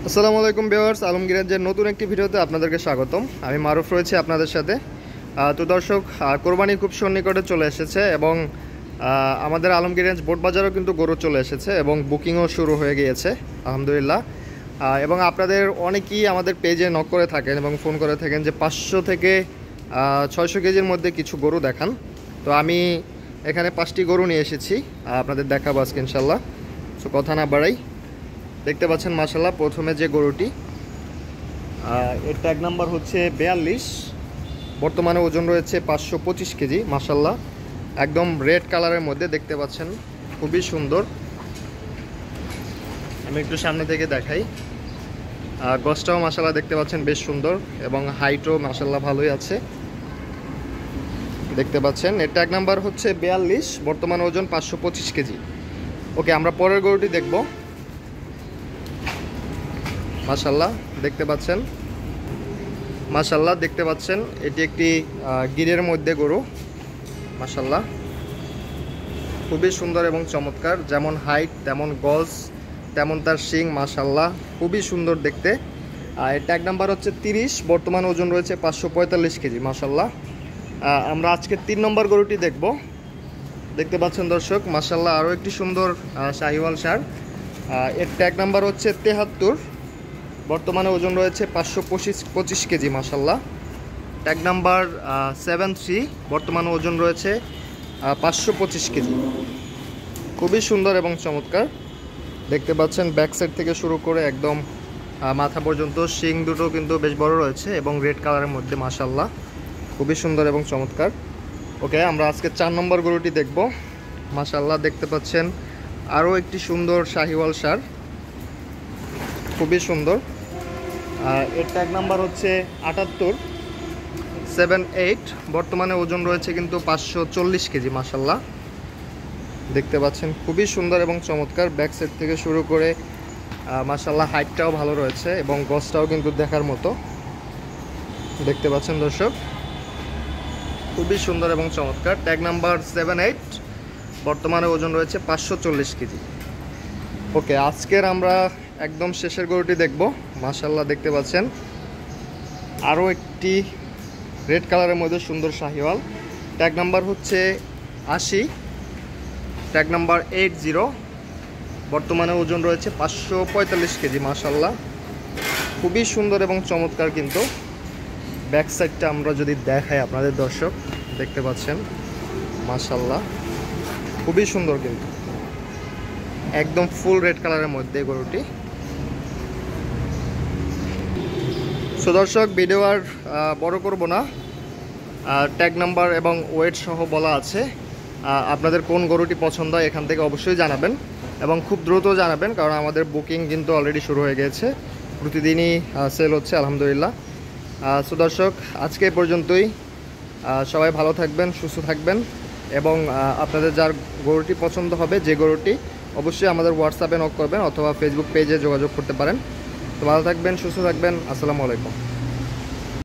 আসসালামু আলাইকুম ভিউয়ার্স, আলমগীরের নতুন একটি ভিডিওতে আপনাদেরকে স্বাগতম। আমি মারুফ রয়েছি আপনাদের সাথে। তো দর্শক, কোরবানি খুব সন্নিকটে চলে এসেছে এবং আমাদের আলমগীরগঞ্জ বোট বাজারও কিন্তু গরু চলে এসেছে এবং বুকিংও শুরু হয়ে গিয়েছে আলহামদুলিল্লাহ। এবং আপনাদের অনেকেই আমাদের পেজে নক করে থাকেন এবং ফোন করে থাকেন যে 500 থেকে 600 কেজির মধ্যে কিছু গরু দেখান। তো আমি এখানে 5টি গরু নিয়ে এসেছি, আপনাদের দেখাবো আজকে ইনশাল্লাহ। সো কথা না বাড়াই, দেখতে পাচ্ছেন মাশাল্লাহ প্রথমে যে গরুটি, এর ট্যাগ নাম্বার হচ্ছে 42, বর্তমানে ওজন রয়েছে 525 কেজি। মাশাল্লাহ একদম রেড কালারের মধ্যে দেখতে পাচ্ছেন, খুবই সুন্দর। আমি একটু সামনে থেকে দেখাই, গছটাও মাশাল্লাহ দেখতে পাচ্ছেন বেশ সুন্দর এবং হাইটও মাশাল্লাহ ভালোই আছে দেখতে পাচ্ছেন। এর ট্যাগ নাম্বার হচ্ছে 42, বর্তমানে ওজন 525 কেজি। ওকে, আমরা পরের গরুটি দেখব। মাশাল্লাহ দেখতে পাচ্ছেন, মাশাল্লাহ দেখতে পাচ্ছেন এটি একটি গিরের মধ্যে গরু। মাশাল্লাহ খুবই সুন্দর এবং চমৎকার, যেমন হাইট তেমন গজ তেমন তার শিং। মাশাল্লাহ খুবই সুন্দর দেখতে। এর ট্যাগ নাম্বার হচ্ছে 30, বর্তমান ওজন রয়েছে 545 কেজি। মাশাল্লাহ আমরা আজকে 3 নম্বর গরুটি দেখব। দেখতে পাচ্ছেন দর্শক, মাশাল্লাহ আরও একটি সুন্দর শাহিওয়াল ষাঁড়। এর ট্যাগ নাম্বার হচ্ছে 73, বর্তমানে ওজন রয়েছে 525 কেজি। মাশাল্লাহ ট্যাগ নাম্বার 73, বর্তমানে ওজন রয়েছে 525 কেজি। খুবই সুন্দর এবং চমৎকার দেখতে পাচ্ছেন, ব্যাক সাইড থেকে শুরু করে একদম মাথা পর্যন্ত শিং দুটো কিন্তু বেশ বড় রয়েছে এবং রেড কালারের মধ্যে। মাশাল্লাহ খুবই সুন্দর এবং চমৎকার। ওকে, আমরা আজকে 4 নম্বর গরুটি দেখব। মাশাল্লাহ দেখতে পাচ্ছেন আরও একটি সুন্দর শাহিওয়াল ষাঁড়, খুবই সুন্দর। এর ট্যাগ নাম্বার হচ্ছে 78, 78, বর্তমানে ওজন রয়েছে কিন্তু 540 কেজি। মাশাল্লাহ দেখতে পাচ্ছেন খুবই সুন্দর এবং চমৎকার, ব্যাক সাইড থেকে শুরু করে মাশাল্লাহ হাইটটাও ভালো রয়েছে এবং গছটাও কিন্তু দেখার মতো দেখতে পাচ্ছেন দর্শক, খুবই সুন্দর এবং চমৎকার। ট্যাগ নাম্বার 78, বর্তমানে ওজন রয়েছে 540 কেজি। ওকে, আজকের আমরা একদম শেষের গরুটি দেখব। মাশাল্লাহ দেখতে পাচ্ছেন আরও একটি রেড কালারের মধ্যে সুন্দর শাহিওয়াল। ট্যাগ নাম্বার হচ্ছে 80, ট্যাগ নাম্বার 80, বর্তমানে ওজন রয়েছে 545 কেজি। মাশাল্লাহ খুবই সুন্দর এবং চমৎকার। কিন্তু ব্যাক সাইডটা আমরা যদি দেখাই আপনাদের দর্শক, দেখতে পাচ্ছেন মাশাল্লাহ খুবই সুন্দর, কিন্তু একদম ফুল রেড কালারের মধ্যে গরুটি। সো দর্শক, ভিডিও আর বড় করব না, ট্যাগ নাম্বার এবং ওয়েট সহ বলা আছে। আপনাদের কোন গরুটি পছন্দ হয় এখান থেকে অবশ্যই জানাবেন এবং খুব দ্রুত জানাবেন, কারণ আমাদের বুকিং কিন্তু অলরেডি শুরু হয়ে গেছে, প্রতিদিনই সেল হচ্ছে আলহামদুলিল্লাহ। সো দর্শক, আজকে এই পর্যন্তই। সবাই ভালো থাকবেন, সুস্থ থাকবেন এবং আপনাদের যার গরুটি পছন্দ হবে, যে গরুটি, অবশ্যই আমাদের হোয়াটসঅ্যাপে নক করবেন অথবা ফেসবুক পেজে যোগাযোগ করতে পারেন। তো ভালো থাকবেন, সুস্থ থাকবেন। আসসালামু আলাইকুম।